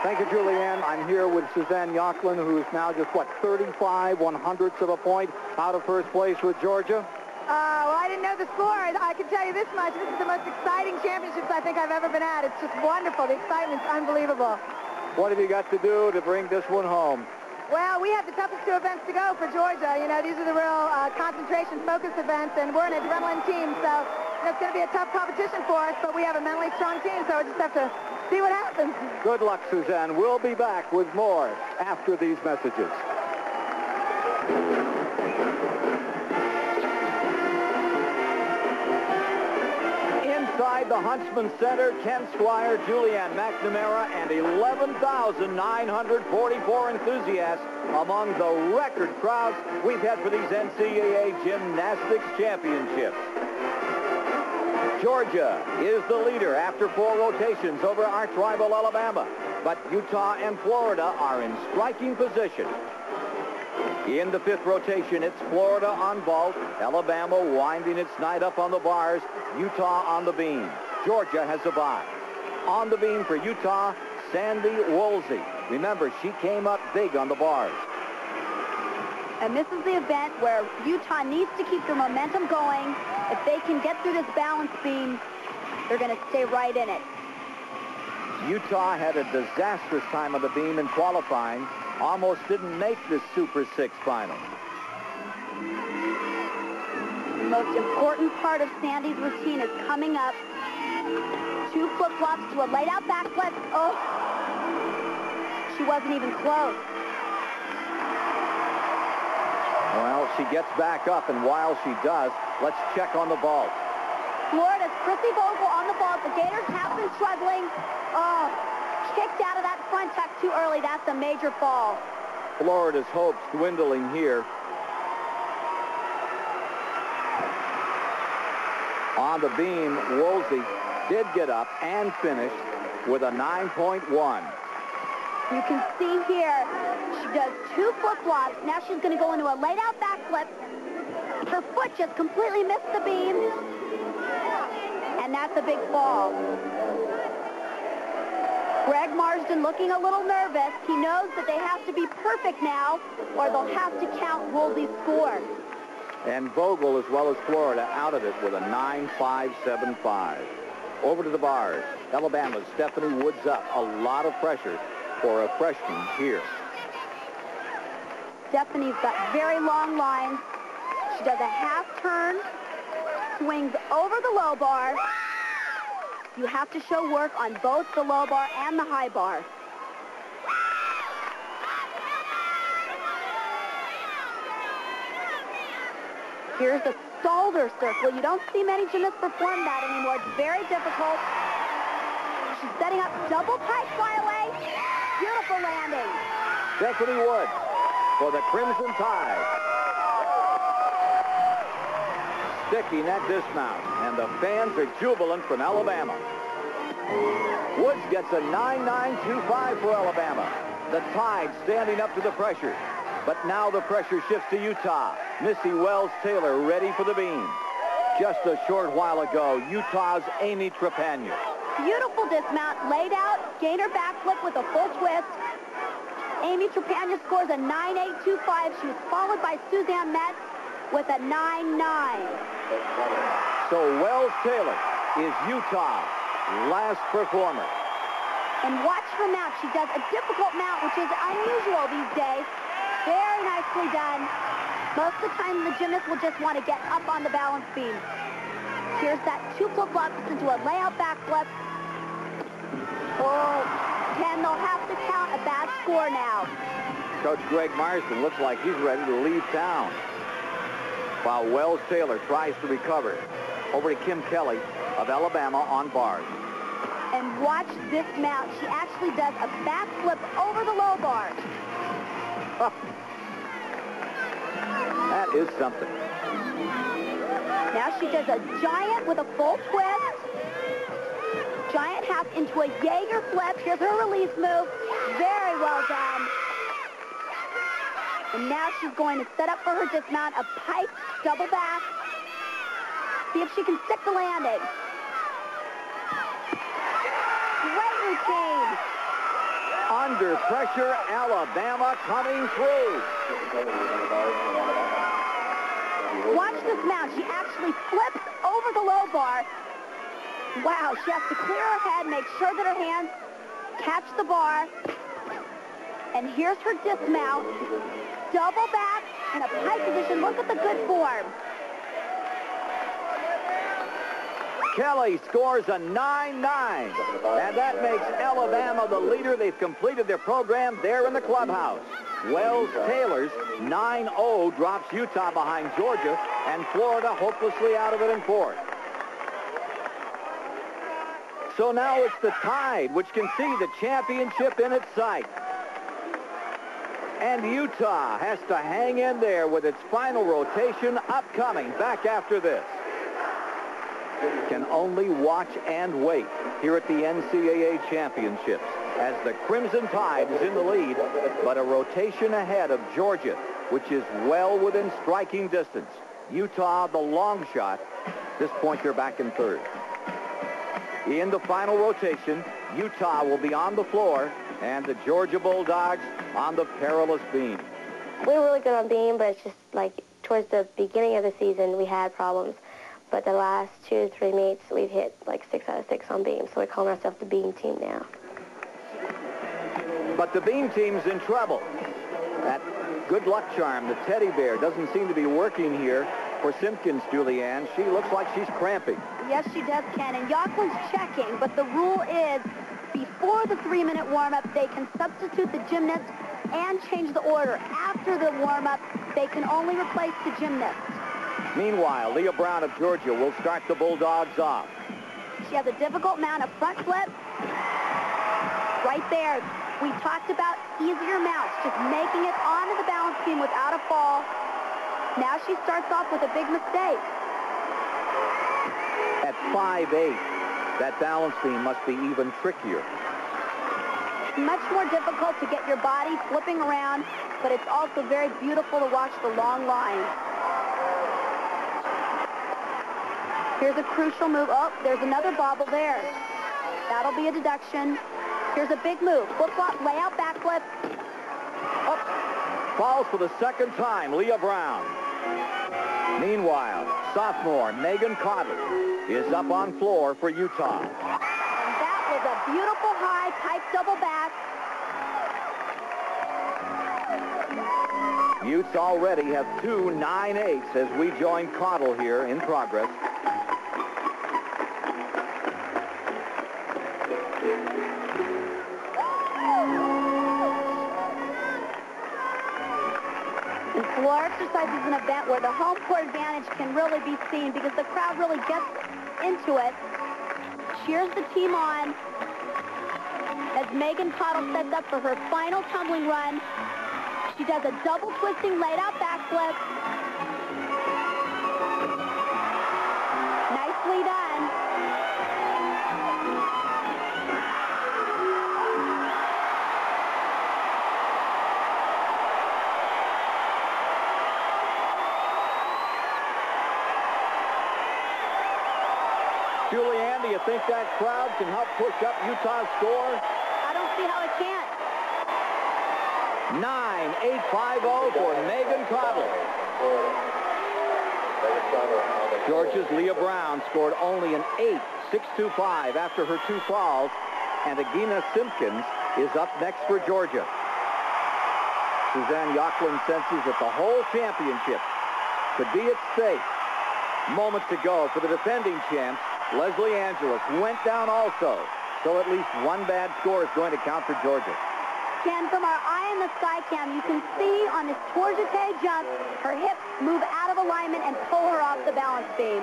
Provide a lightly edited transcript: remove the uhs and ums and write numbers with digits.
Thank you, Julianne. I'm here with Suzanne Yocklin, who's now just, 35 1/100ths of a point out of first place with Georgia? Well, I didn't know the score. I can tell you this much. This is the most exciting championships I think I've ever been at. It's just wonderful. The excitement's unbelievable. What have you got to do to bring this one home? Well, we have the toughest 2 events to go for Georgia. You know, these are the real concentration-focused events, and we're an adrenaline team, so it's going to be a tough competition for us, but we have a mentally strong team, so we just have to see what happens. Good luck, Suzanne. We'll be back with more after these messages. Inside the Huntsman Center, Ken Squire, Julianne McNamara, and 11,944 enthusiasts among the record crowds we've had for these NCAA Gymnastics Championships. Georgia is the leader after 4 rotations over arch rival Alabama, but Utah and Florida are in striking position. In the 5th rotation, it's Florida on vault, Alabama winding its night up on the bars, Utah on the beam. Georgia has a bye. On the beam for Utah, Sandy Woolsey. Remember, she came up big on the bars. And this is the event where Utah needs to keep their momentum going. If they can get through this balance beam, they're going to stay right in it. Utah had a disastrous time on the beam in qualifying. Almost didn't make this Super 6 final. The most important part of Sandy's routine is coming up. 2 flip-flops to a laid-out backflip. Oh, she wasn't even close. Well, she gets back up, and while she does, let's check on the vault. Florida's Chrissy Vogel on the vault. The Gators have been struggling. Oh, kicked out of that front tuck too early. That's a major fall. Florida's hopes dwindling here. On the beam, Woolsey did get up and finish with a 9.1. You can see here, she does 2 flip-flops. Now she's going to go into a laid-out backflip. Her foot just completely missed the beam. And that's a big fall. Greg Marsden looking a little nervous. He knows that they have to be perfect now, or they'll have to count Woolsey's score. And Vogel, as well as Florida, out of it with a 9.575. Over to the bars. Alabama's Stephanie Woods up. A lot of pressure for a freshman here. Stephanie's got very long lines. She does a half turn, swings over the low bar. You have to show work on both the low bar and the high bar. Here's the Stalder circle. You don't see many gymnasts perform that anymore. It's very difficult. She's setting up double pike flyaway. Beautiful landing. Stephanie Woods for the Crimson Tide. Sticking that dismount, and the fans are jubilant from Alabama. Woods gets a 9.925 for Alabama. The Tide standing up to the pressure. But now the pressure shifts to Utah. Missy Wells-Taylor ready for the beam. Just a short while ago, Utah's Amy Trepagna. Beautiful dismount, laid out, gainer backflip with a full twist. Amy Trepagna scores a 9.825. She was followed by Suzanne Metz with a 9.9. So Wells-Taylor is Utah's last performer. And watch her mount. She does a difficult mount, which is unusual these days. Very nicely done. Most of the time, the gymnast will just want to get up on the balance beam. Here's that 2 flip-flops into a layout backflip. Oh, Ken, they'll have to count a bad score now. Coach Greg Marsden looks like he's ready to leave town. While Wells-Taylor tries to recover. Over to Kim Kelly of Alabama on bars. And watch this mount. She actually does a backflip over the low bar. That is something. Now she does a giant with a full twist. Giant half into a Jaeger flip. Here's her release move. Very well done. And now she's going to set up for her dismount a pike double back. See if she can stick the landing. Great routine. pressure, Alabama coming through. Watch this mount. She actually flips over the low bar. Wow, she has to clear her head, make sure that her hands catch the bar. And here's her dismount. Double back in a pike position. Look at the good form. Kelly scores a 9-9, and that makes Alabama the leader. They've completed their program there in the clubhouse. Wells Taylor's 9-0 drops Utah behind Georgia, and Florida hopelessly out of it in fourth. So now it's the Tide, which can see the championship in its sight. And Utah has to hang in there with its final rotation upcoming back after this. Can only watch and wait here at the NCAA Championships as the Crimson Tide is in the lead, but a rotation ahead of Georgia, which is well within striking distance. Utah, the long shot. At this point, they're back in third. In the final rotation, Utah will be on the floor, and the Georgia Bulldogs on the perilous beam. We were really good on beam, but it's just like towards the beginning of the season, we had problems. But the last 2 to 3 meets, we've hit like 6 out of 6 on beam, so we're calling ourselves the beam team now. But the beam team's in trouble. That good luck charm, the teddy bear, doesn't seem to be working here for Simpkins, Julianne. She looks like she's cramping. Yes, she does, Ken. And Yocklin's checking, but the rule is before the 3-minute warm-up, they can substitute the gymnast and change the order. After the warm-up, they can only replace the gymnast. Meanwhile, Leah Brown of Georgia will start the Bulldogs off. She has a difficult mount, a front flip. Right there, we talked about easier mounts, just making it onto the balance beam without a fall. Now she starts off with a big mistake. At 5'8", that balance beam must be even trickier. Much more difficult to get your body flipping around, but it's also very beautiful to watch the long line. Here's a crucial move. Oh, there's another bobble there. That'll be a deduction. Here's a big move. Flip-flop, layout, backflip. Oh. Falls for the second time, Leah Brown. Meanwhile, sophomore Megan Cottle is up on floor for Utah. And that was a beautiful high pike double back. Utes already have 2 9/8s as we join Cottle here in progress. Floor exercise is an event where the home court advantage can really be seen because the crowd really gets into it. Cheers the team on as Megan Cottle sets up for her final tumbling run. She does a double twisting laid out backflip. Nicely done. Julianne, do you think that crowd can help push up Utah's score? I don't see how it can't. 9-8-5-0 for Megan Cottle. Georgia's Leah Brown scored only an 8-6-2-5 after her 2 falls, and Agina Simpkins is up next for Georgia. Suzanne Yocklin senses that the whole championship could be at stake. Moments ago for the defending champs, Leslie Angeles went down also, so at least one bad score is going to count for Georgia. Ken, from our eye in the sky cam, you can see on this tour-jeté jump, her hips move out of alignment and pull her off the balance beam.